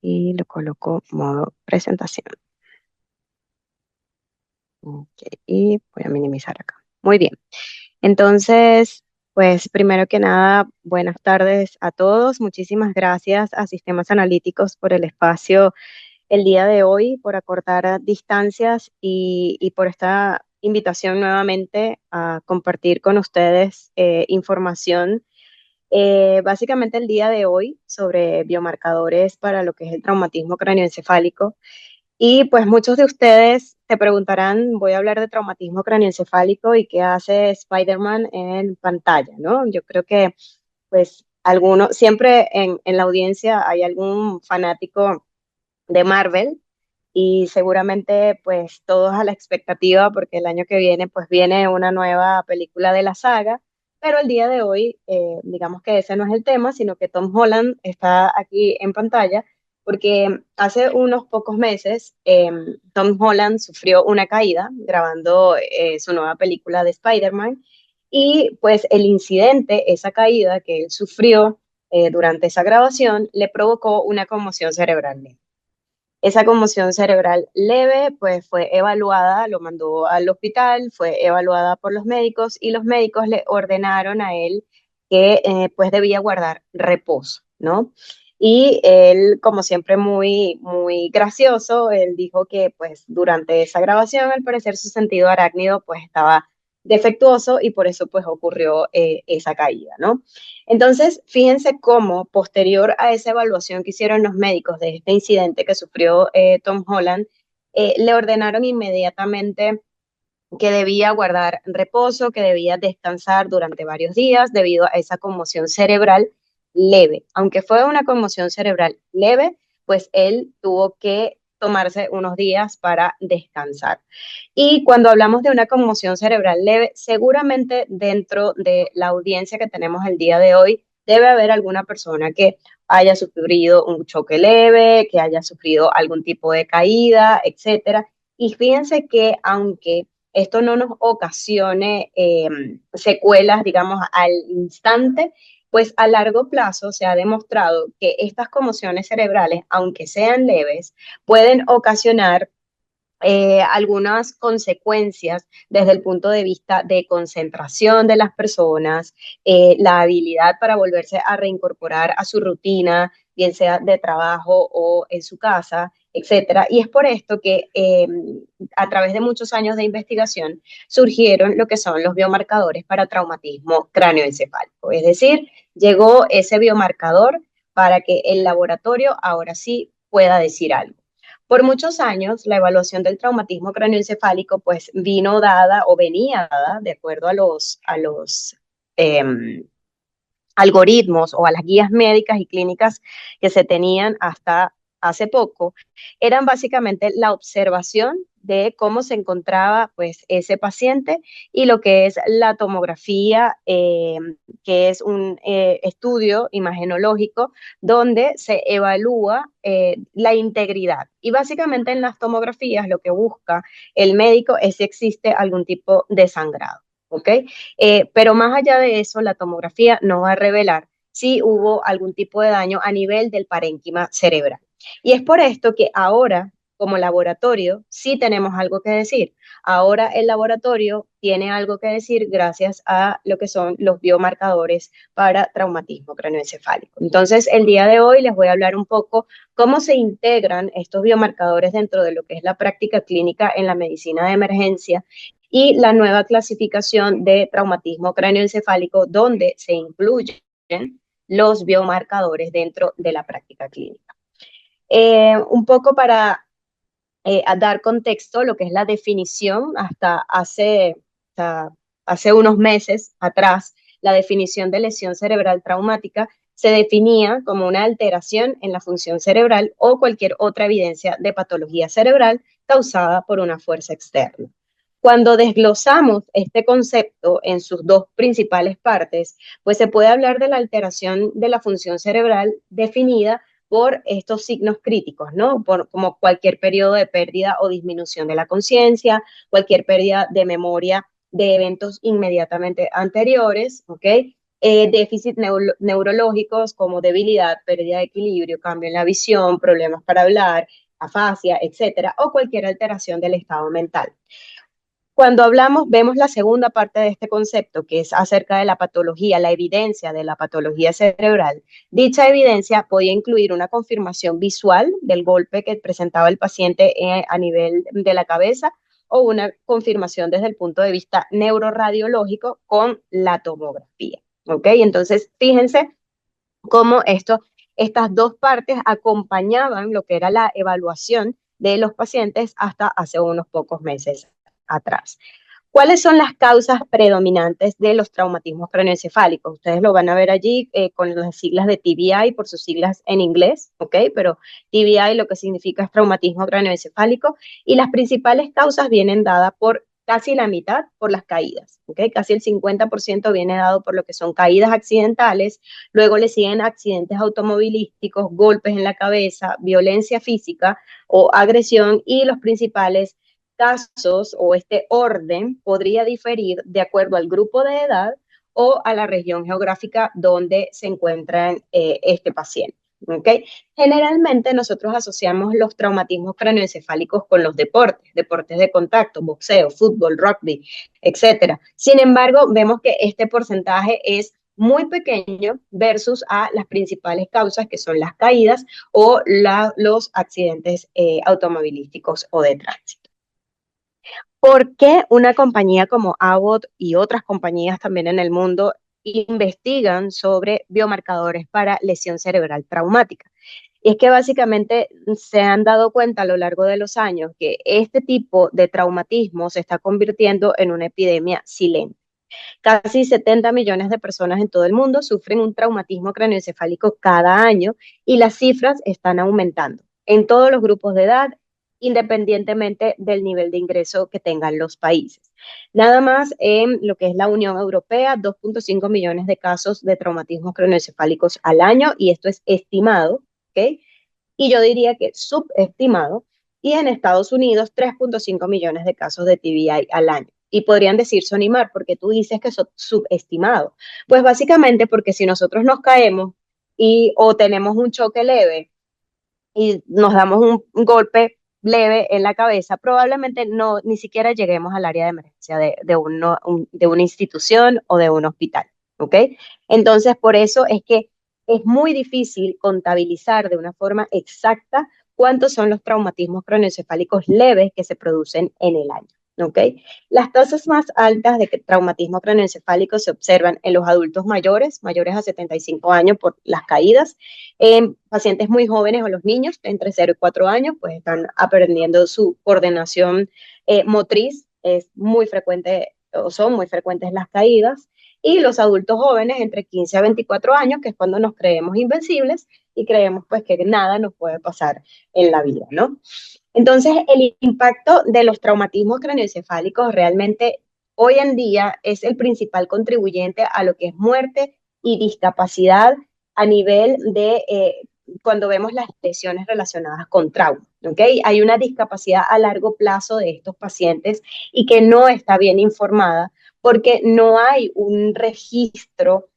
y lo coloco modo presentación. Ok, y voy a minimizar acá. Muy bien. Entonces, pues primero que nada, buenas tardes a todos. Muchísimas gracias a Sistemas Analíticos por el espacio el día de hoy, por acortar distancias y por esta invitación nuevamente a compartir con ustedes información. Básicamente el día de hoy sobre biomarcadores para lo que es el traumatismo cráneoencefálico. Y pues muchos de ustedes se preguntarán, voy a hablar de traumatismo cráneoencefálico y qué hace Spider-Man en pantalla, ¿no? Yo creo que pues algunos, siempre en la audiencia hay algún fanático de Marvel y seguramente pues todos a la expectativa porque el año que viene pues viene una nueva película de la saga, pero el día de hoy digamos que ese no es el tema, sino que Tom Holland está aquí en pantalla porque hace unos pocos meses Tom Holland sufrió una caída grabando su nueva película de Spider-Man y pues el incidente, esa caída que él sufrió durante esa grabación le provocó una conmoción cerebral. Esa conmoción cerebral leve, pues fue evaluada, lo mandó al hospital, fue evaluada por los médicos y los médicos le ordenaron a él que pues debía guardar reposo, ¿no? Y él, como siempre, muy gracioso, él dijo que pues durante esa grabación, al parecer, su sentido arácnido pues estaba defectuoso y por eso pues ocurrió esa caída, ¿no? Entonces, fíjense cómo, posterior a esa evaluación que hicieron los médicos de este incidente que sufrió Tom Holland, le ordenaron inmediatamente que debía guardar reposo, que debía descansar durante varios días debido a esa conmoción cerebral leve. Aunque fue una conmoción cerebral leve, pues él tuvo que tomarse unos días para descansar. Y cuando hablamos de una conmoción cerebral leve, seguramente dentro de la audiencia que tenemos el día de hoy, debe haber alguna persona que haya sufrido un choque leve, que haya sufrido algún tipo de caída, etcétera. Y fíjense que aunque esto no nos ocasione secuelas, digamos, al instante, pues a largo plazo se ha demostrado que estas conmociones cerebrales, aunque sean leves, pueden ocasionar algunas consecuencias desde el punto de vista de concentración de las personas, la habilidad para volverse a reincorporar a su rutina, bien sea de trabajo o en su casa, etcétera. Y es por esto que a través de muchos años de investigación surgieron lo que son los biomarcadores para traumatismo cráneoencefálico. Es decir, llegó ese biomarcador para que el laboratorio ahora sí pueda decir algo. Por muchos años, la evaluación del traumatismo cráneoencefálico pues vino dada o venía dada de acuerdo a los eh, algoritmos o a las guías médicas y clínicas que se tenían hasta hace poco, eran básicamente la observación de cómo se encontraba pues ese paciente y lo que es la tomografía, que es un estudio imagenológico donde se evalúa la integridad. Y básicamente en las tomografías lo que busca el médico es si existe algún tipo de sangrado. ¿Ok? Pero más allá de eso, la tomografía no va a revelar si hubo algún tipo de daño a nivel del parénquima cerebral. Y es por esto que ahora, como laboratorio, sí tenemos algo que decir. Ahora el laboratorio tiene algo que decir gracias a lo que son los biomarcadores para traumatismo craneoencefálico. Entonces, el día de hoy les voy a hablar un poco cómo se integran estos biomarcadores dentro de lo que es la práctica clínica en la medicina de emergencia y la nueva clasificación de traumatismo cráneoencefálico, donde se incluyen los biomarcadores dentro de la práctica clínica. Un poco para dar contexto, lo que es la definición, hasta hace unos meses atrás, la definición de lesión cerebral traumática se definía como una alteración en la función cerebral o cualquier otra evidencia de patología cerebral causada por una fuerza externa. Cuando desglosamos este concepto en sus dos principales partes, pues se puede hablar de la alteración de la función cerebral definida por estos signos críticos, ¿no? Como cualquier periodo de pérdida o disminución de la conciencia, cualquier pérdida de memoria de eventos inmediatamente anteriores, ¿ok? déficits neurológicos como debilidad, pérdida de equilibrio, cambio en la visión, problemas para hablar, afasia, etcétera, o cualquier alteración del estado mental. Cuando hablamos, vemos la segunda parte de este concepto, que es acerca de la patología, la evidencia de la patología cerebral. Dicha evidencia podía incluir una confirmación visual del golpe que presentaba el paciente a nivel de la cabeza o una confirmación desde el punto de vista neuroradiológico con la tomografía. ¿Ok? Entonces, fíjense cómo estas dos partes acompañaban lo que era la evaluación de los pacientes hasta hace unos pocos meses atrás. ¿Cuáles son las causas predominantes de los traumatismos craneoencefálicos? Ustedes lo van a ver allí con las siglas de TBI, por sus siglas en inglés, ¿ok? Pero TBI lo que significa es traumatismo craneoencefálico, y las principales causas vienen dadas por casi la mitad por las caídas, ¿ok? Casi el 50% viene dado por lo que son caídas accidentales, luego le siguen accidentes automovilísticos, golpes en la cabeza, violencia física o agresión, y los principales casos o este orden podría diferir de acuerdo al grupo de edad o a la región geográfica donde se encuentra este paciente. ¿Okay? Generalmente nosotros asociamos los traumatismos craneoencefálicos con los deportes, deportes de contacto, boxeo, fútbol, rugby, etcétera. Sin embargo, vemos que este porcentaje es muy pequeño versus a las principales causas, que son las caídas o los accidentes automovilísticos o de tránsito. ¿Por qué una compañía como Abbott y otras compañías también en el mundo investigan sobre biomarcadores para lesión cerebral traumática? Y es que básicamente se han dado cuenta a lo largo de los años que este tipo de traumatismo se está convirtiendo en una epidemia silente. Casi 70 millones de personas en todo el mundo sufren un traumatismo craneoencefálico cada año, y las cifras están aumentando en todos los grupos de edad, independientemente del nivel de ingreso que tengan los países. Nada más en lo que es la Unión Europea, 2.5 millones de casos de traumatismos craneoencefálicos al año, y esto es estimado, ¿ok? Y yo diría que subestimado. Y en Estados Unidos, 3.5 millones de casos de TBI al año. Y podrían decir, Sonimar, porque tú dices que son subestimados. Pues básicamente porque si nosotros nos caemos o tenemos un choque leve y nos damos un golpe leve en la cabeza, probablemente no ni siquiera lleguemos al área de emergencia de una institución o de un hospital, ¿ok? Entonces, por eso es que es muy difícil contabilizar de una forma exacta cuántos son los traumatismos craneoencefálicos leves que se producen en el año. ¿Ok? Las tasas más altas de traumatismo craneoencefálico se observan en los adultos mayores, mayores a 75 años por las caídas, en pacientes muy jóvenes o los niños entre 0 y 4 años, pues están aprendiendo su coordinación motriz, es muy frecuente o son muy frecuentes las caídas, y los adultos jóvenes entre 15 a 24 años, que es cuando nos creemos invencibles y creemos pues que nada nos puede pasar en la vida, ¿no? Entonces, el impacto de los traumatismos craneoencefálicos realmente hoy en día es el principal contribuyente a lo que es muerte y discapacidad a nivel de cuando vemos las lesiones relacionadas con trauma. ¿Okay? Hay una discapacidad a largo plazo de estos pacientes y que no está bien informada porque no hay un registro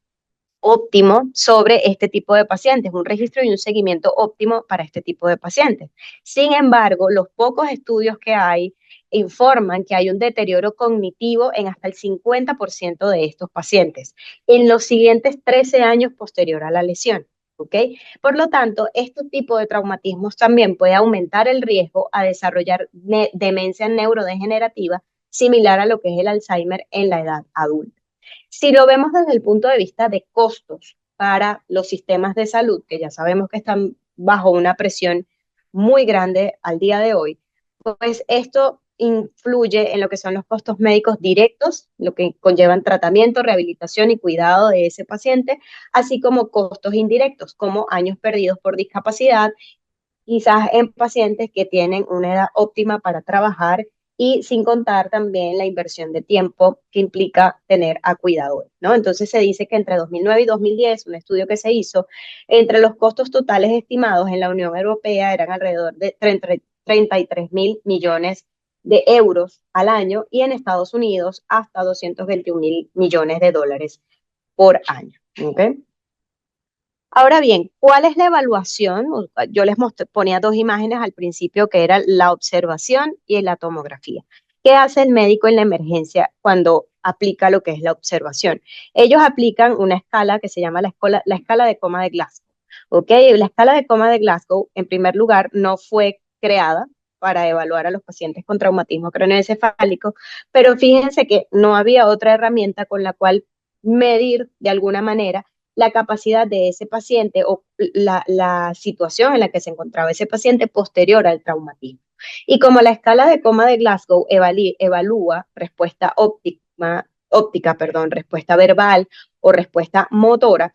óptimo sobre este tipo de pacientes, un registro y un seguimiento óptimo para este tipo de pacientes. Sin embargo, los pocos estudios que hay informan que hay un deterioro cognitivo en hasta el 50% de estos pacientes en los siguientes 13 años posterior a la lesión. ¿Ok? Por lo tanto, este tipo de traumatismos también puede aumentar el riesgo a desarrollar demencia neurodegenerativa similar a lo que es el Alzheimer en la edad adulta. Si lo vemos desde el punto de vista de costos para los sistemas de salud, que ya sabemos que están bajo una presión muy grande al día de hoy, pues esto influye en lo que son los costos médicos directos, lo que conllevan tratamiento, rehabilitación y cuidado de ese paciente, así como costos indirectos, como años perdidos por discapacidad, quizás en pacientes que tienen una edad óptima para trabajar, y sin contar también la inversión de tiempo que implica tener a cuidadores, ¿no? Entonces se dice que entre 2009 y 2010, un estudio que se hizo, entre los costos totales estimados en la Unión Europea eran alrededor de 33 mil millones de euros al año, y en Estados Unidos hasta 221 mil millones de dólares por año. ¿Okay? Ahora bien, ¿cuál es la evaluación? Yo les ponía dos imágenes al principio que era la observación y la tomografía. ¿Qué hace el médico en la emergencia cuando aplica lo que es la observación? Ellos aplican una escala que se llama la escala de coma de Glasgow. ¿Ok? La escala de coma de Glasgow, en primer lugar, no fue creada para evaluar a los pacientes con traumatismo craneoencefálico, pero fíjense que no había otra herramienta con la cual medir de alguna manera la capacidad de ese paciente o la situación en la que se encontraba ese paciente posterior al traumatismo. Y como la escala de coma de Glasgow evalúa respuesta respuesta verbal o respuesta motora,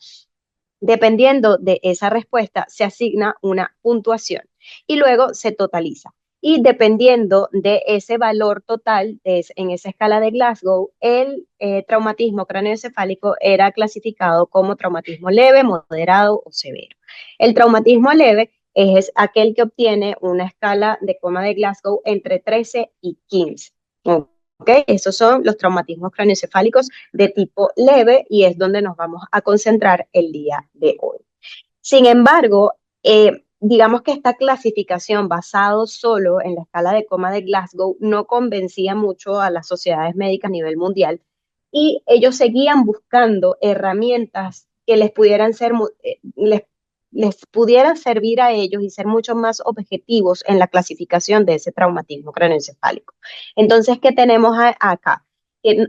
dependiendo de esa respuesta, se asigna una puntuación y luego se totaliza. Y dependiendo de ese valor total en esa escala de Glasgow, el traumatismo craneoencefálico era clasificado como traumatismo leve, moderado o severo. El traumatismo leve es aquel que obtiene una escala de coma de Glasgow entre 13 y 15. ¿Okay? Esos son los traumatismos craneoencefálicos de tipo leve y es donde nos vamos a concentrar el día de hoy. Sin embargo, digamos que esta clasificación basado solo en la escala de coma de Glasgow no convencía mucho a las sociedades médicas a nivel mundial y ellos seguían buscando herramientas que les pudieran servir a ellos y ser mucho más objetivos en la clasificación de ese traumatismo craneoencefálico. Entonces, ¿qué tenemos acá?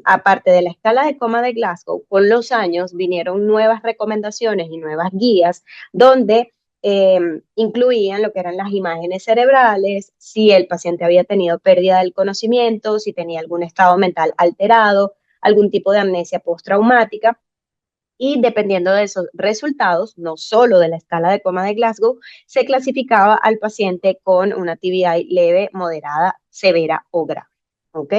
Aparte de la escala de coma de Glasgow, con los años vinieron nuevas recomendaciones y nuevas guías donde incluían lo que eran las imágenes cerebrales, si el paciente había tenido pérdida del conocimiento, si tenía algún estado mental alterado, algún tipo de amnesia postraumática. Y dependiendo de esos resultados, no solo de la escala de coma de Glasgow, se clasificaba al paciente con una TBI leve, moderada, severa o grave. ¿Ok?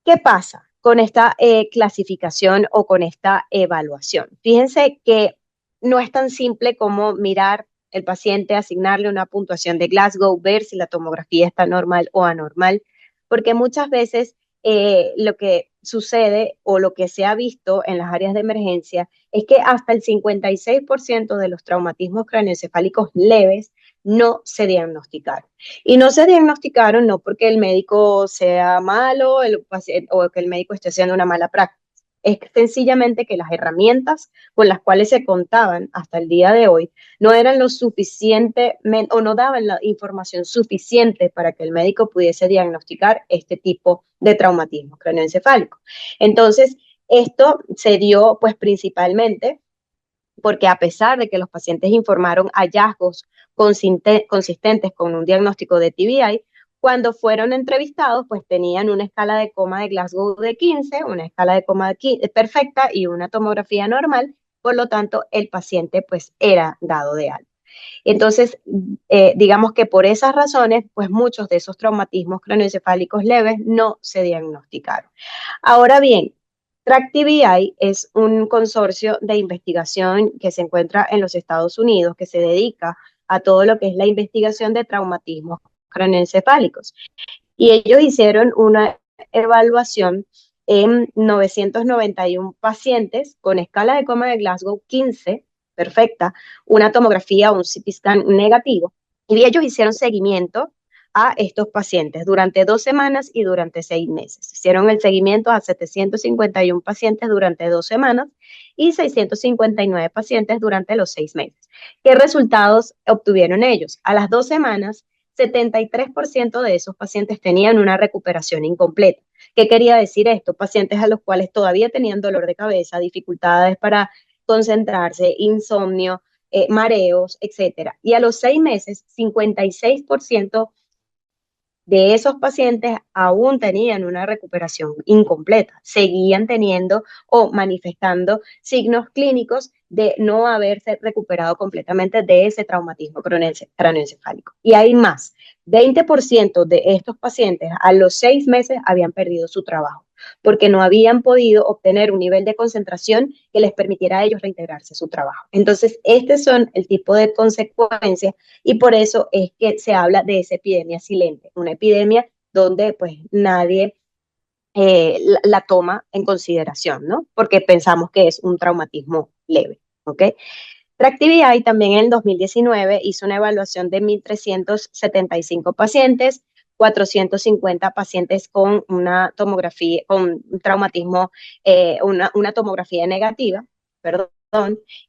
¿Qué pasa con esta clasificación o con esta evaluación? Fíjense que no es tan simple como mirar el paciente, asignarle una puntuación de Glasgow, ver si la tomografía está normal o anormal, porque muchas veces lo que sucede o lo que se ha visto en las áreas de emergencia es que hasta el 56% de los traumatismos craneoencefálicos leves no se diagnosticaron. Y no se diagnosticaron no porque el médico sea malo o que el médico esté haciendo una mala práctica. Es sencillamente que las herramientas con las cuales se contaban hasta el día de hoy no eran lo suficiente o no daban la información suficiente para que el médico pudiese diagnosticar este tipo de traumatismo craneoencefálico. Entonces, esto se dio pues principalmente porque a pesar de que los pacientes informaron hallazgos consistentes con un diagnóstico de TBI, cuando fueron entrevistados, pues tenían una escala de coma de Glasgow de 15, una escala de coma de 15 perfecta y una tomografía normal, por lo tanto, el paciente pues era dado de alta. Entonces, digamos que por esas razones, pues muchos de esos traumatismos craneoencefálicos leves no se diagnosticaron. Ahora bien, TRACK-TBI es un consorcio de investigación que se encuentra en los Estados Unidos, que se dedica a todo lo que es la investigación de traumatismos craneoencefálicos. Y ellos hicieron una evaluación en 991 pacientes con escala de coma de Glasgow 15, perfecta, una tomografía o un CT scan negativo, y ellos hicieron seguimiento a estos pacientes durante 2 semanas y durante 6 meses. Hicieron el seguimiento a 751 pacientes durante 2 semanas y 659 pacientes durante los 6 meses. ¿Qué resultados obtuvieron ellos? A las 2 semanas, 73% de esos pacientes tenían una recuperación incompleta. ¿Qué quería decir esto? Pacientes a los cuales todavía tenían dolor de cabeza, dificultades para concentrarse, insomnio, mareos, etcétera. Y a los 6 meses, 56% de esos pacientes aún tenían una recuperación incompleta, seguían teniendo o manifestando signos clínicos de no haberse recuperado completamente de ese traumatismo craneoencefálico. Y hay más, 20% de estos pacientes a los 6 meses habían perdido su trabajo porque no habían podido obtener un nivel de concentración que les permitiera a ellos reintegrarse a su trabajo. Entonces, estos son el tipo de consecuencias y por eso es que se habla de esa epidemia silente, una epidemia donde pues nadie la toma en consideración, ¿no? Porque pensamos que es un traumatismo leve, ¿ok? TRACK-TBI también en el 2019 hizo una evaluación de 1.375 pacientes, 450 pacientes con una tomografía, con un traumatismo, una tomografía negativa, perdón,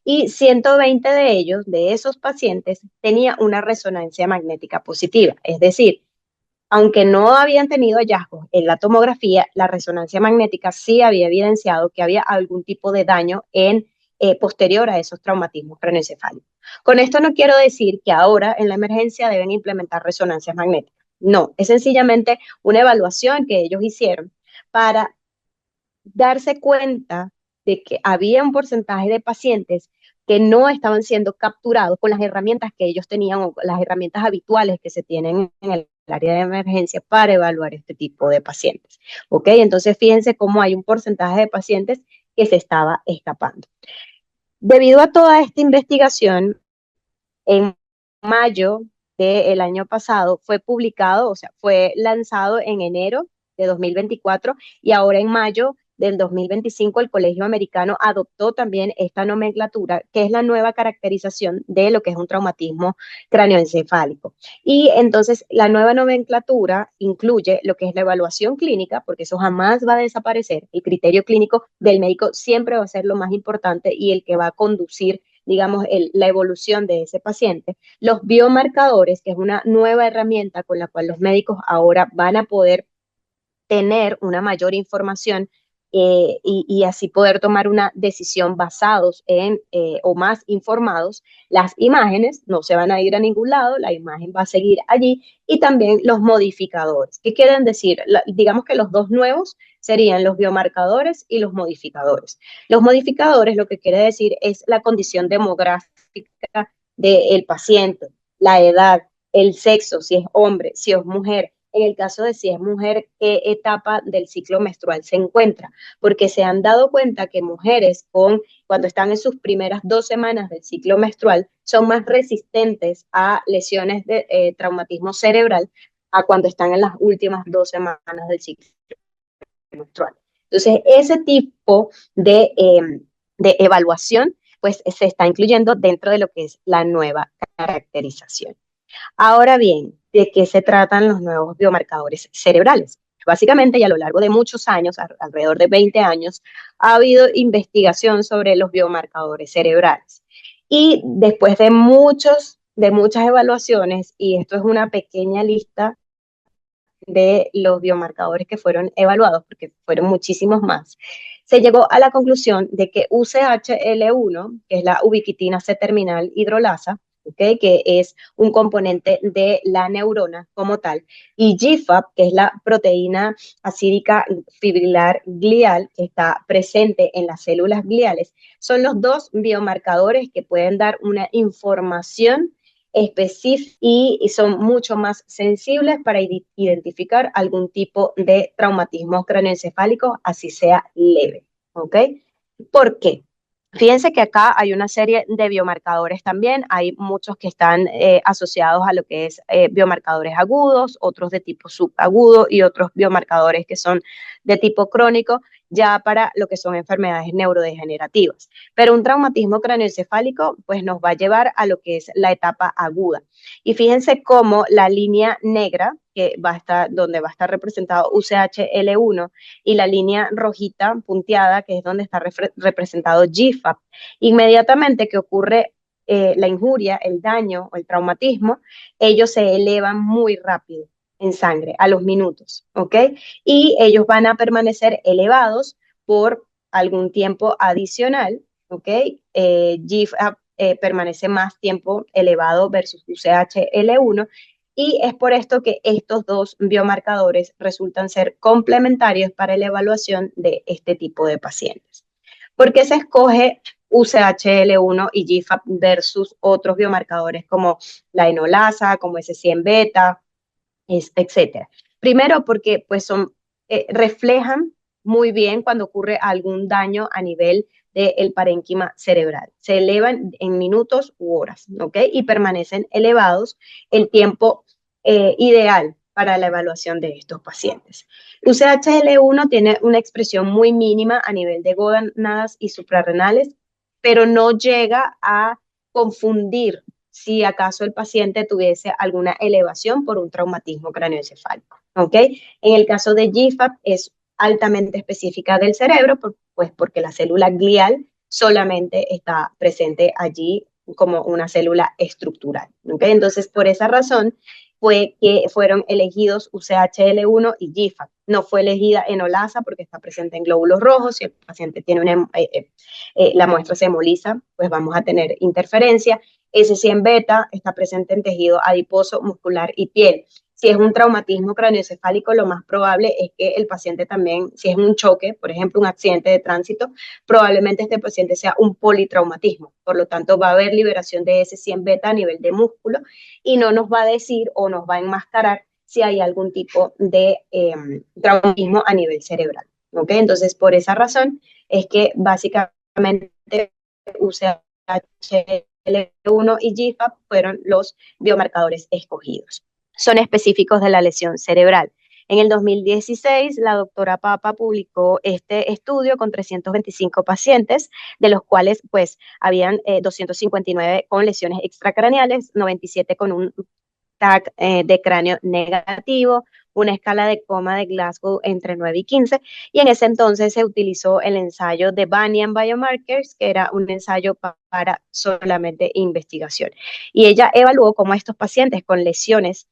y 120 de ellos, de esos pacientes, tenía una resonancia magnética positiva, es decir, aunque no habían tenido hallazgos en la tomografía, la resonancia magnética sí había evidenciado que había algún tipo de daño en posterior a esos traumatismos craneoencefálicos. Con esto no quiero decir que ahora en la emergencia deben implementar resonancias magnéticas. No, es sencillamente una evaluación que ellos hicieron para darse cuenta de que había un porcentaje de pacientes que no estaban siendo capturados con las herramientas que ellos tenían o las herramientas habituales que se tienen en el área de emergencia para evaluar este tipo de pacientes. ¿Ok? Entonces, fíjense cómo hay un porcentaje de pacientes que se estaba escapando. Debido a toda esta investigación, en mayo del año pasado fue publicado, o sea, fue lanzado en enero de 2024 y ahora en mayo del 2025 el Colegio Americano adoptó también esta nomenclatura, que es la nueva caracterización de lo que es un traumatismo cráneoencefálico. Y entonces la nueva nomenclatura incluye lo que es la evaluación clínica, porque eso jamás va a desaparecer. El criterio clínico del médico siempre va a ser lo más importante y el que va a conducir, digamos, la evolución de ese paciente. Los biomarcadores, que es una nueva herramienta con la cual los médicos ahora van a poder tener una mayor información y así poder tomar una decisión basados en o más informados. Las imágenes no se van a ir a ningún lado, la imagen va a seguir allí y también los modificadores. ¿Qué quieren decir? Digamos que los dos nuevos serían los biomarcadores y los modificadores. Los modificadores lo que quiere decir es la condición demográfica del paciente, la edad, el sexo, si es hombre, si es mujer, en el caso de si es mujer, qué etapa del ciclo menstrual se encuentra, porque se han dado cuenta que mujeres cuando están en sus primeras 2 semanas del ciclo menstrual son más resistentes a lesiones de traumatismo cerebral a cuando están en las últimas 2 semanas del ciclo menstrual. Entonces, ese tipo de evaluación pues se está incluyendo dentro de lo que es la nueva caracterización. Ahora bien, ¿de qué se tratan los nuevos biomarcadores cerebrales? Básicamente, y a lo largo de muchos años, alrededor de 20 años, ha habido investigación sobre los biomarcadores cerebrales. Y después de muchas evaluaciones, y esto es una pequeña lista de los biomarcadores que fueron evaluados, porque fueron muchísimos más, se llegó a la conclusión de que UCHL1, que es la ubiquitina C-terminal hidrolasa, ¿okay? Que es un componente de la neurona como tal, y GFAP, que es la proteína acídica fibrilar glial, que está presente en las células gliales, son los dos biomarcadores que pueden dar una información específicos y son mucho más sensibles para identificar algún tipo de traumatismo craneoencefálico, así sea leve. ¿Ok? ¿Por qué? Fíjense que acá hay una serie de biomarcadores también, hay muchos que están asociados a lo que es biomarcadores agudos, otros de tipo subagudo y otros biomarcadores que son de tipo crónico, ya para lo que son enfermedades neurodegenerativas. Pero un traumatismo craneoencefálico pues nos va a llevar a lo que es la etapa aguda. Y fíjense cómo la línea negra, que va a estar, donde va a estar representado UCHL1, y la línea rojita punteada, que es donde está representado GFAP, inmediatamente que ocurre la injuria, el daño o el traumatismo, ellos se elevan muy rápido en sangre a los minutos, ¿ok? Y ellos van a permanecer elevados por algún tiempo adicional, ¿ok? GFAP permanece más tiempo elevado versus UCHL1 y es por esto que estos dos biomarcadores resultan ser complementarios para la evaluación de este tipo de pacientes. ¿Por qué se escoge UCHL1 y GFAP versus otros biomarcadores como la enolasa, como S100 beta, etcétera? Primero porque pues reflejan muy bien cuando ocurre algún daño a nivel del parénquima cerebral. Se elevan en minutos u horas, ¿ok? Y permanecen elevados el tiempo ideal para la evaluación de estos pacientes. UCHL1 tiene una expresión muy mínima a nivel de gónadas y suprarrenales, pero no llega a confundir si acaso el paciente tuviese alguna elevación por un traumatismo cráneoencefálico. ¿Ok? En el caso de GFAP es altamente específica del cerebro, pues porque la célula glial solamente está presente allí como una célula estructural. ¿Okay? Entonces, por esa razón fue que fueron elegidos UCHL1 y GFAP. No fue elegida enolasa porque está presente en glóbulos rojos. Si el paciente tiene la muestra se hemoliza, pues vamos a tener interferencia. S100 beta está presente en tejido adiposo, muscular y piel. Si es un traumatismo craneoencefálico, lo más probable es que el paciente también, si es un choque, por ejemplo, un accidente de tránsito, probablemente este paciente sea un politraumatismo. Por lo tanto, va a haber liberación de S100 beta a nivel de músculo y no nos va a decir o nos va a enmascarar si hay algún tipo de traumatismo a nivel cerebral. ¿Okay? Entonces, por esa razón es que básicamente UCHL1 y GFAP fueron los biomarcadores escogidos. Son específicos de la lesión cerebral. En el 2016, la doctora Papa publicó este estudio con 325 pacientes, de los cuales pues habían 259 con lesiones extracraneales, 97 con un TAC de cráneo negativo, una escala de coma de Glasgow entre 9 y 15, y en ese entonces se utilizó el ensayo de Banyan Biomarkers, que era un ensayo para solamente investigación. Y ella evaluó cómo estos pacientes con lesiones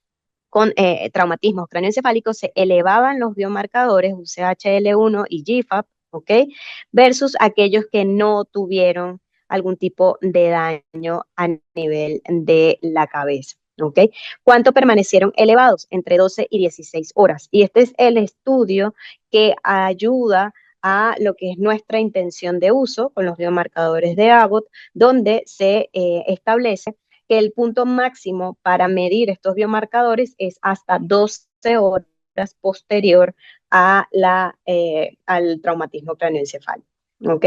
con traumatismos cráneoencefálicos se elevaban los biomarcadores UCHL1 y GFAP, ¿ok? Versus aquellos que no tuvieron algún tipo de daño a nivel de la cabeza. ¿Ok? ¿Cuánto permanecieron elevados? Entre 12 y 16 horas. Y este es el estudio que ayuda a lo que es nuestra intención de uso con los biomarcadores de Abbott, donde se establece que el punto máximo para medir estos biomarcadores es hasta 12 horas posterior a al traumatismo craneoencefálico. ¿Ok?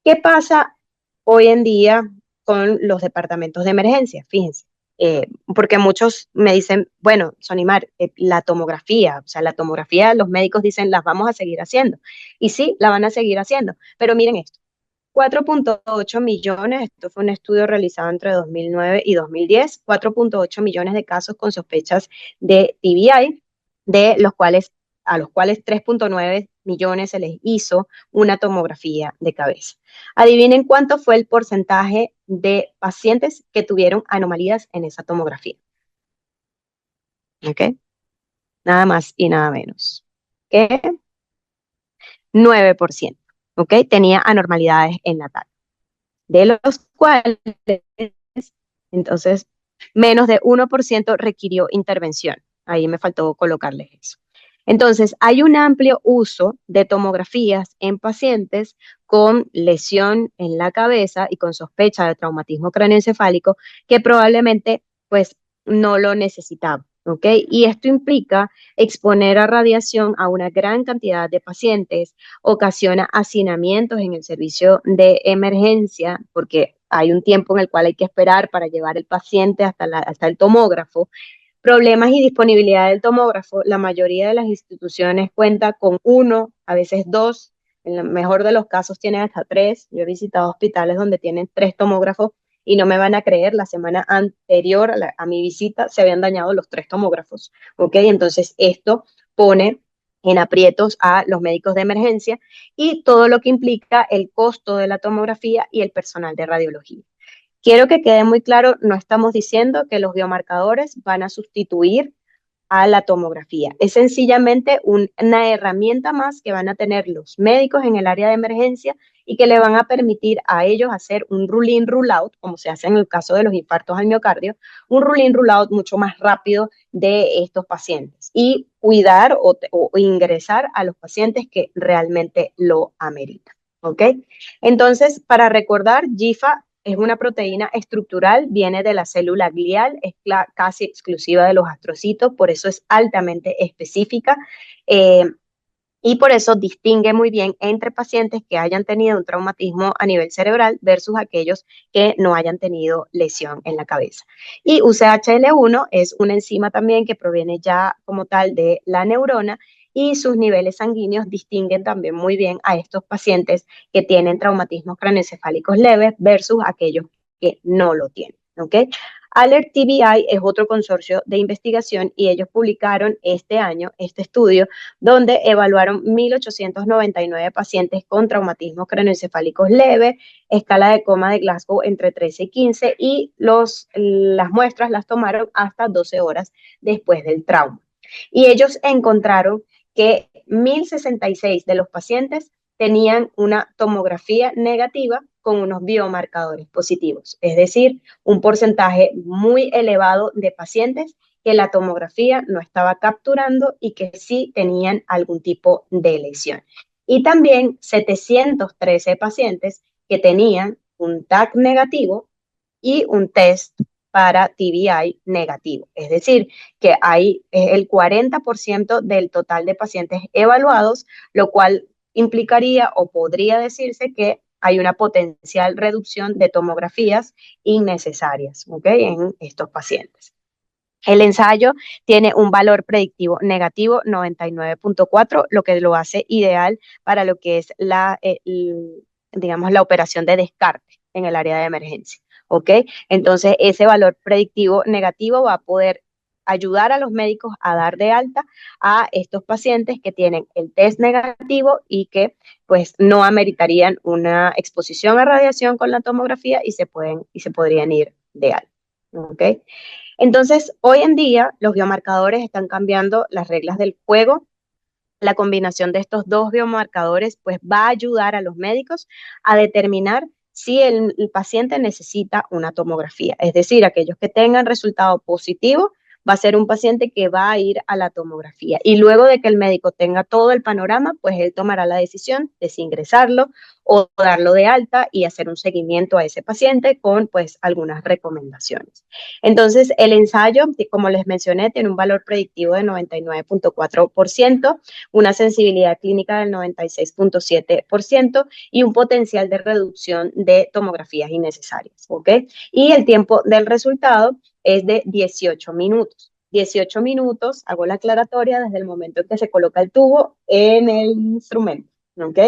¿Qué pasa hoy en día con los departamentos de emergencia? Fíjense, porque muchos me dicen, bueno, Sonimar, la tomografía, o sea, la tomografía, los médicos dicen, las vamos a seguir haciendo. Y sí, la van a seguir haciendo. Pero miren esto, 4.8 millones, esto fue un estudio realizado entre 2009 y 2010, 4.8 millones de casos con sospechas de TBI, de los cuales, a los cuales 3.9 millones se les hizo una tomografía de cabeza. Adivinen cuánto fue el porcentaje de pacientes que tuvieron anomalías en esa tomografía. ¿Ok? Nada más y nada menos. ¿Qué? 9%. ¿Ok? Tenía anormalidades en la TAC, de los cuales, entonces, menos de 1% requirió intervención. Ahí me faltó colocarles eso. Entonces, hay un amplio uso de tomografías en pacientes con lesión en la cabeza y con sospecha de traumatismo craneoencefálico que probablemente, pues, no lo necesitaban. ¿Ok? Y esto implica exponer a radiación a una gran cantidad de pacientes, ocasiona hacinamientos en el servicio de emergencia, porque hay un tiempo en el cual hay que esperar para llevar el paciente hasta el tomógrafo. Problemas y disponibilidad del tomógrafo, la mayoría de las instituciones cuenta con uno, a veces dos, en el mejor de los casos tienen hasta tres. Yo he visitado hospitales donde tienen tres tomógrafos y no me van a creer, la semana anterior a mi visita se habían dañado los tres tomógrafos, ¿ok? Entonces esto pone en aprietos a los médicos de emergencia y todo lo que implica el costo de la tomografía y el personal de radiología. Quiero que quede muy claro, no estamos diciendo que los biomarcadores van a sustituir a la tomografía. Es sencillamente una herramienta más que van a tener los médicos en el área de emergencia y que le van a permitir a ellos hacer un rule-in, rule-out, como se hace en el caso de los infartos al miocardio, un rule-in, rule-out mucho más rápido de estos pacientes y cuidar o ingresar a los pacientes que realmente lo ameritan. ¿Ok? Entonces, para recordar, GIFA es una proteína estructural, viene de la célula glial, es casi exclusiva de los astrocitos, por eso es altamente específica. y por eso distingue muy bien entre pacientes que hayan tenido un traumatismo a nivel cerebral versus aquellos que no hayan tenido lesión en la cabeza. Y UCHL1 es una enzima también que proviene ya como tal de la neurona y sus niveles sanguíneos distinguen también muy bien a estos pacientes que tienen traumatismos craneoencefálicos leves versus aquellos que no lo tienen. ¿Ok? Alert TBI es otro consorcio de investigación y ellos publicaron este año este estudio donde evaluaron 1.899 pacientes con traumatismos craneoencefálicos leves, escala de coma de Glasgow entre 13 y 15 y las muestras las tomaron hasta 12 horas después del trauma. Y ellos encontraron que 1.066 de los pacientes tenían una tomografía negativa con unos biomarcadores positivos, es decir, un porcentaje muy elevado de pacientes que la tomografía no estaba capturando y que sí tenían algún tipo de lesión. Y también 713 pacientes que tenían un TAC negativo y un test para TBI negativo. Es decir, que hay el 40% del total de pacientes evaluados, lo cual implicaría o podría decirse que hay una potencial reducción de tomografías innecesarias, ¿ok? En estos pacientes. El ensayo tiene un valor predictivo negativo 99.4, lo que lo hace ideal para lo que es digamos, la operación de descarte en el área de emergencia. ¿Ok? Entonces, ese valor predictivo negativo va a poder ayudar a los médicos a dar de alta a estos pacientes que tienen el test negativo y que pues no ameritarían una exposición a radiación con la tomografía y se podrían ir de alta. ¿Ok? Entonces, hoy en día los biomarcadores están cambiando las reglas del juego. La combinación de estos dos biomarcadores pues va a ayudar a los médicos a determinar si el paciente necesita una tomografía. Es decir, aquellos que tengan resultado positivo va a ser un paciente que va a ir a la tomografía. Y luego de que el médico tenga todo el panorama, pues él tomará la decisión de si ingresarlo o darlo de alta y hacer un seguimiento a ese paciente con pues algunas recomendaciones. Entonces, el ensayo, como les mencioné, tiene un valor predictivo de 99.4%, una sensibilidad clínica del 96.7% y un potencial de reducción de tomografías innecesarias, ¿ok? Y el tiempo del resultado es de 18 minutos. 18 minutos, hago la aclaratoria desde el momento en que se coloca el tubo en el instrumento, ¿ok?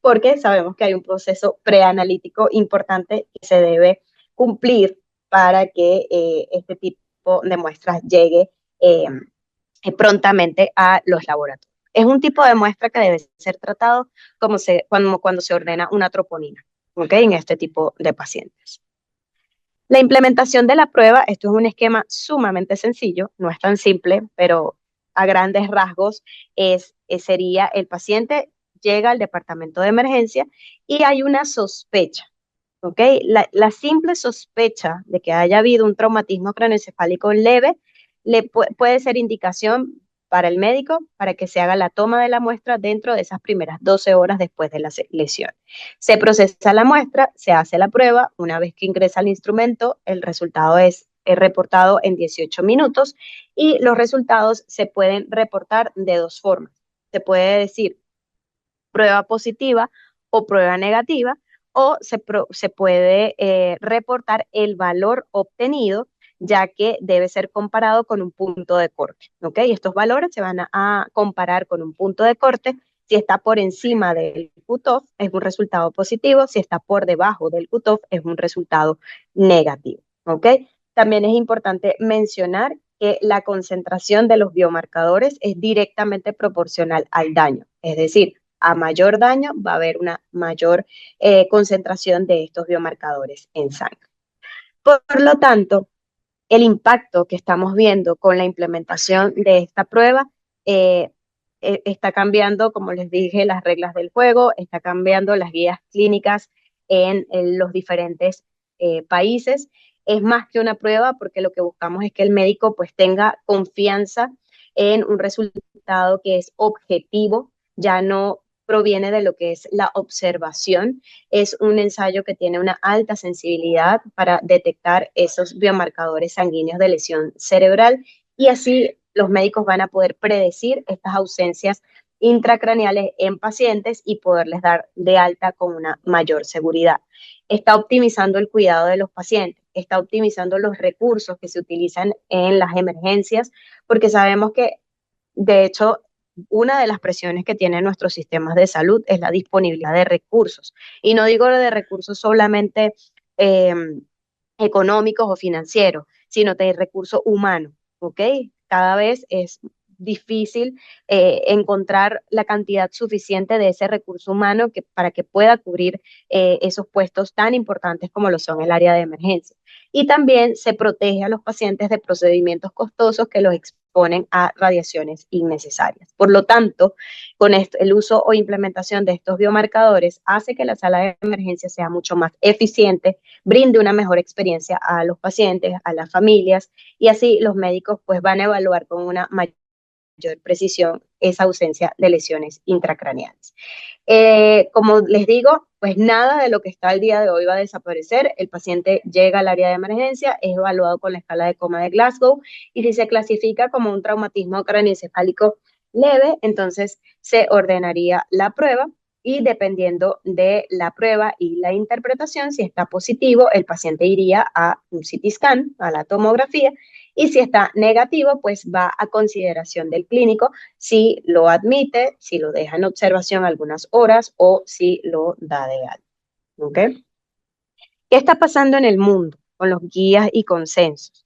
Porque sabemos que hay un proceso preanalítico importante que se debe cumplir para que este tipo de muestras llegue prontamente a los laboratorios. Es un tipo de muestra que debe ser tratado cuando se ordena una troponina, ¿ok? En este tipo de pacientes. La implementación de la prueba, esto es un esquema sumamente sencillo, no es tan simple, pero a grandes rasgos sería el paciente llega al departamento de emergencia y hay una sospecha, ¿ok? La simple sospecha de que haya habido un traumatismo craneoencefálico leve puede ser indicación para el médico para que se haga la toma de la muestra dentro de esas primeras 12 horas después de la lesión. Se procesa la muestra, se hace la prueba, una vez que ingresa al instrumento, el resultado es reportado en 18 minutos y los resultados se pueden reportar de dos formas. Se puede decir prueba positiva o prueba negativa, o se puede reportar el valor obtenido, ya que debe ser comparado con un punto de corte. ¿Ok? Estos valores se van a comparar con un punto de corte. Si está por encima del cutoff, es un resultado positivo. Si está por debajo del cutoff, es un resultado negativo. ¿Ok? También es importante mencionar que la concentración de los biomarcadores es directamente proporcional al daño. Es decir, a mayor daño va a haber una mayor concentración de estos biomarcadores en sangre. Por lo tanto, el impacto que estamos viendo con la implementación de esta prueba eh, está cambiando, como les dije, las reglas del juego, está cambiando las guías clínicas en los diferentes países. Es más que una prueba porque lo que buscamos es que el médico pues tenga confianza en un resultado que es objetivo, ya no proviene de lo que es la observación. Es un ensayo que tiene una alta sensibilidad para detectar esos biomarcadores sanguíneos de lesión cerebral y así los médicos van a poder predecir estas ausencias intracraneales en pacientes y poderles dar de alta con una mayor seguridad. Está optimizando el cuidado de los pacientes, está optimizando los recursos que se utilizan en las emergencias, porque sabemos que, de hecho, una de las presiones que tienen nuestros sistemas de salud es la disponibilidad de recursos. Y no digo de recursos solamente eh, económicos o financieros, sino de recursos humanos, ¿ok? Cada vez es difícil encontrar la cantidad suficiente de ese recurso humano para que pueda cubrir esos puestos tan importantes como lo son el área de emergencia. Y también se protege a los pacientes de procedimientos costosos que los exponen a radiaciones innecesarias. Por lo tanto, con esto, el uso o implementación de estos biomarcadores hace que la sala de emergencia sea mucho más eficiente, brinde una mejor experiencia a los pacientes, a las familias, y así los médicos pues van a evaluar con una mayor precisión esa ausencia de lesiones intracraneales. Como les digo, pues nada de lo que está al día de hoy va a desaparecer. El paciente llega al área de emergencia, es evaluado con la escala de coma de Glasgow y si se clasifica como un traumatismo craneoencefálico leve, entonces se ordenaría la prueba y dependiendo de la prueba y la interpretación, si está positivo, el paciente iría a un CT scan, a la tomografía, y si está negativo, pues va a consideración del clínico si lo admite, si lo deja en observación algunas horas o si lo da de alta. ¿Okay? ¿Qué está pasando en el mundo con los guías y consensos?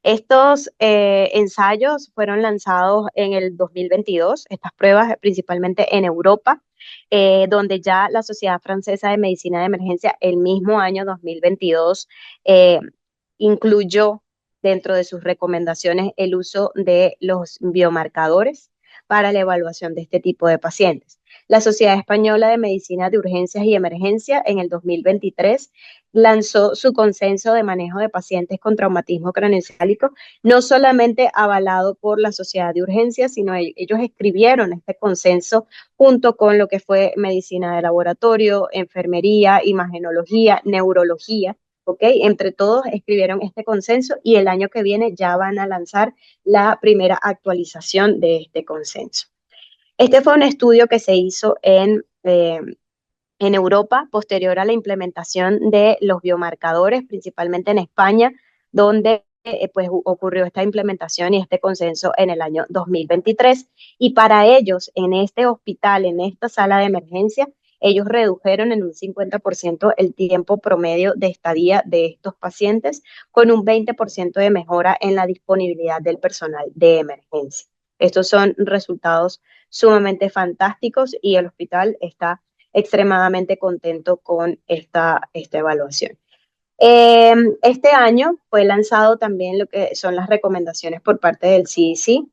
Estos ensayos fueron lanzados en el 2022, estas pruebas principalmente en Europa, donde ya la Sociedad Francesa de Medicina de Emergencia el mismo año 2022 eh, incluyó dentro de sus recomendaciones el uso de los biomarcadores para la evaluación de este tipo de pacientes. La Sociedad Española de Medicina de Urgencias y Emergencia en el 2023 lanzó su consenso de manejo de pacientes con traumatismo craneoencefálico, no solamente avalado por la Sociedad de Urgencias, sino ellos escribieron este consenso junto con lo que fue medicina de laboratorio, enfermería, imagenología, neurología. ¿Ok? Entre todos escribieron este consenso y el año que viene ya van a lanzar la primera actualización de este consenso. Este fue un estudio que se hizo en Europa, posterior a la implementación de los biomarcadores, principalmente en España, donde pues ocurrió esta implementación y este consenso en el año 2023. Y para ellos, en este hospital, en esta sala de emergencia, ellos redujeron en un 50% el tiempo promedio de estadía de estos pacientes, con un 20% de mejora en la disponibilidad del personal de emergencia. Estos son resultados sumamente fantásticos y el hospital está extremadamente contento con esta evaluación. Este año fue lanzado también lo que son las recomendaciones por parte del CDC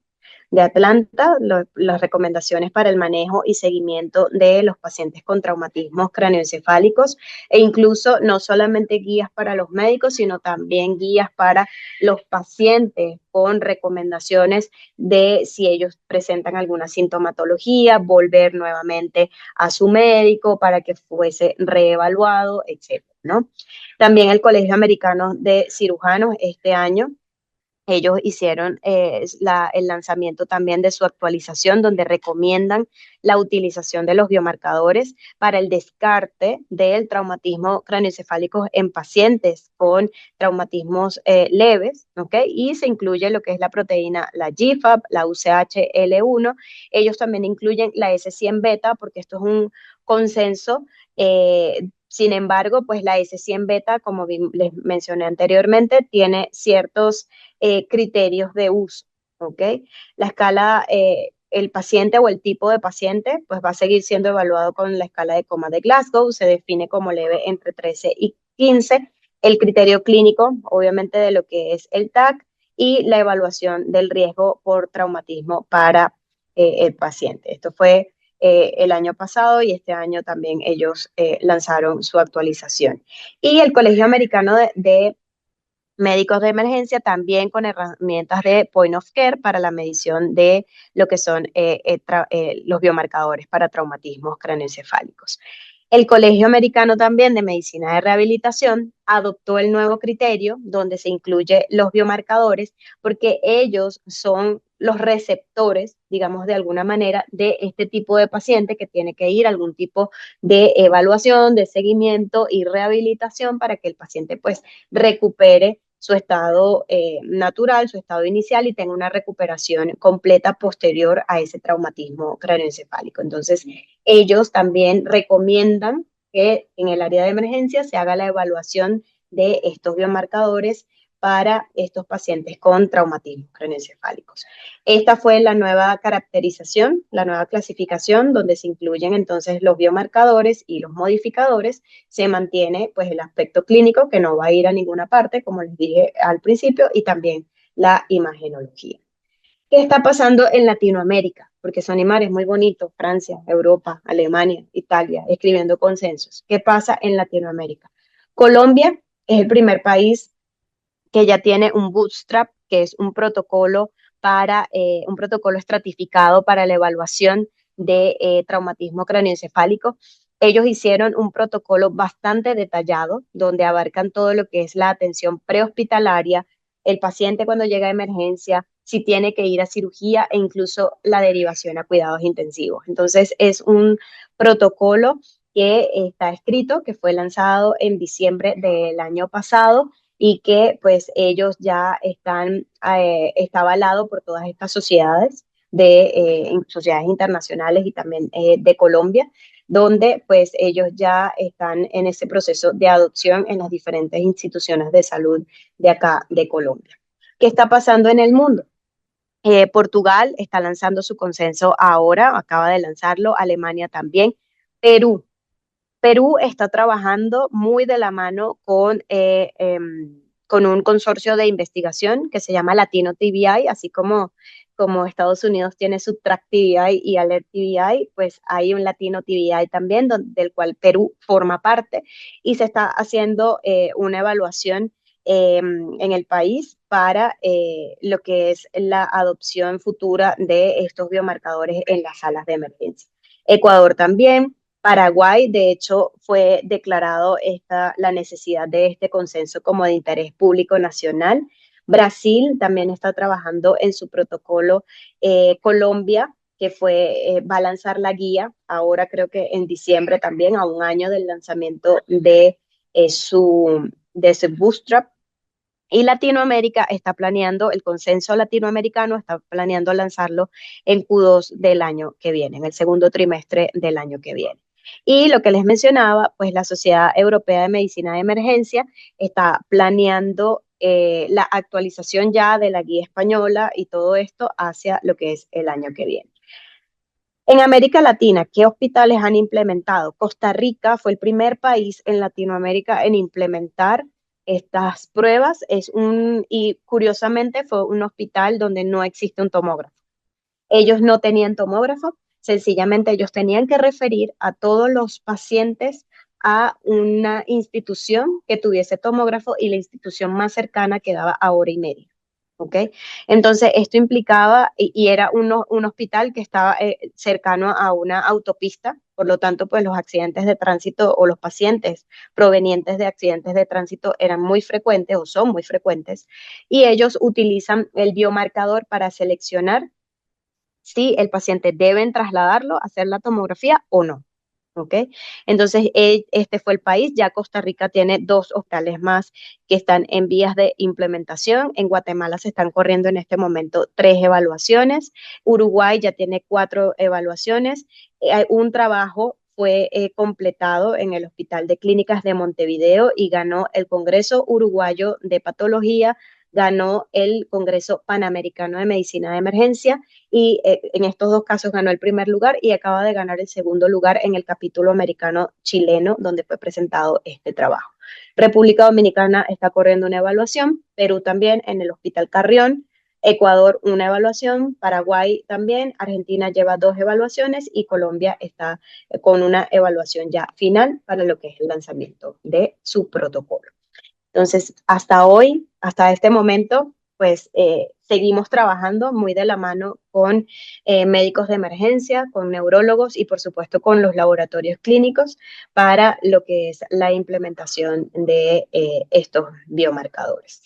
de Atlanta, las recomendaciones para el manejo y seguimiento de los pacientes con traumatismos craneoencefálicos e incluso no solamente guías para los médicos, sino también guías para los pacientes con recomendaciones de si ellos presentan alguna sintomatología, volver nuevamente a su médico para que fuese reevaluado, etcétera, ¿no? También el Colegio Americano de Cirujanos este año ellos hicieron el lanzamiento también de su actualización donde recomiendan la utilización de los biomarcadores para el descarte del traumatismo craneoencefálico en pacientes con traumatismos leves, ¿ok? Y se incluye lo que es la proteína, la GFAP, la UCHL1. Ellos también incluyen la S100 beta porque esto es un consenso sin embargo, pues la S100 beta, como les mencioné anteriormente, tiene ciertos criterios de uso, ¿ok? La escala, el paciente o el tipo de paciente, pues va a seguir siendo evaluado con la escala de coma de Glasgow, se define como leve entre 13 y 15, el criterio clínico, obviamente, de lo que es el TAC y la evaluación del riesgo por traumatismo para el paciente. Esto fue el año pasado y este año también ellos lanzaron su actualización. Y el Colegio Americano de Médicos de Emergencia también con herramientas de point of care para la medición de lo que son los biomarcadores para traumatismos craneoencefálicos. El Colegio Americano también de Medicina de Rehabilitación adoptó el nuevo criterio donde se incluye los biomarcadores porque ellos son los receptores, digamos de alguna manera, de este tipo de paciente que tiene que ir a algún tipo de evaluación, de seguimiento y rehabilitación para que el paciente pues recupere su estado natural, su estado inicial y tenga una recuperación completa posterior a ese traumatismo cráneoencefálico. Entonces, ellos también recomiendan que en el área de emergencia se haga la evaluación de estos biomarcadores para estos pacientes con traumatismos craneoencefálicos. Esta fue la nueva caracterización, la nueva clasificación, donde se incluyen entonces los biomarcadores y los modificadores. Se mantiene pues el aspecto clínico, que no va a ir a ninguna parte, como les dije al principio, y también la imagenología. ¿Qué está pasando en Latinoamérica? Porque Sonimar es muy bonito, Francia, Europa, Alemania, Italia, escribiendo consensos. ¿Qué pasa en Latinoamérica? Colombia es el primer país que ya tiene un bootstrap, que es un protocolo un protocolo estratificado para la evaluación de traumatismo craneoencefálico. Ellos hicieron un protocolo bastante detallado donde abarcan todo lo que es la atención prehospitalaria, el paciente cuando llega a emergencia, si tiene que ir a cirugía e incluso la derivación a cuidados intensivos. Entonces es un protocolo que está escrito, que fue lanzado en diciembre del año pasado y que pues ellos ya está avalado por todas estas sociedades sociedades internacionales y también de Colombia, donde pues ellos ya están en ese proceso de adopción en las diferentes instituciones de salud de acá de Colombia. ¿Qué está pasando en el mundo? Portugal está lanzando su consenso ahora, acaba de lanzarlo, Alemania también, Perú. Perú está trabajando muy de la mano con un consorcio de investigación que se llama Latino TBI, así como Estados Unidos tiene su Track TBI y Alert TBI, pues hay un Latino TBI también, del cual Perú forma parte, y se está haciendo una evaluación en el país para lo que es la adopción futura de estos biomarcadores en las salas de emergencia. Ecuador también. Paraguay, de hecho, fue declarado la necesidad de este consenso como de interés público nacional. Brasil también está trabajando en su protocolo. Colombia, que va a lanzar la guía, ahora creo que en diciembre también, a un año del lanzamiento de su bootstrap. Y Latinoamérica está planeando, el consenso latinoamericano está planeando lanzarlo en Q2 del año que viene, en el segundo trimestre del año que viene. Y lo que les mencionaba, pues la Sociedad Europea de Medicina de Emergencia está planeando la actualización ya de la guía española y todo esto hacia lo que es el año que viene. En América Latina, ¿qué hospitales han implementado? Costa Rica fue el primer país en Latinoamérica en implementar estas pruebas. Y curiosamente fue un hospital donde no existe un tomógrafo. Ellos no tenían tomógrafo, sencillamente ellos tenían que referir a todos los pacientes a una institución que tuviese tomógrafo y la institución más cercana quedaba a hora y media. ¿Ok? Entonces, esto implicaba, y era un hospital que estaba cercano a una autopista, por lo tanto, pues los accidentes de tránsito o los pacientes provenientes de accidentes de tránsito eran muy frecuentes o son muy frecuentes, y ellos utilizan el biomarcador para seleccionar si el paciente deben trasladarlo, hacer la tomografía o no. ¿Ok? Entonces, este fue el país. Ya Costa Rica tiene 2 hospitales más que están en vías de implementación. En Guatemala se están corriendo en este momento 3 evaluaciones. Uruguay ya tiene 4 evaluaciones. Un trabajo fue completado en el Hospital de Clínicas de Montevideo y ganó el Congreso Uruguayo de Patología, ganó el Congreso Panamericano de Medicina de Emergencia y en estos 2 casos ganó el primer lugar y acaba de ganar el segundo lugar en el capítulo americano chileno donde fue presentado este trabajo. República Dominicana está corriendo una evaluación, Perú también en el Hospital Carrión, Ecuador una evaluación, Paraguay también, Argentina lleva 2 evaluaciones y Colombia está con una evaluación ya final para lo que es el lanzamiento de su protocolo. Entonces, hasta hoy, hasta este momento, pues seguimos trabajando muy de la mano con médicos de emergencia, con neurólogos y por supuesto con los laboratorios clínicos para lo que es la implementación de estos biomarcadores.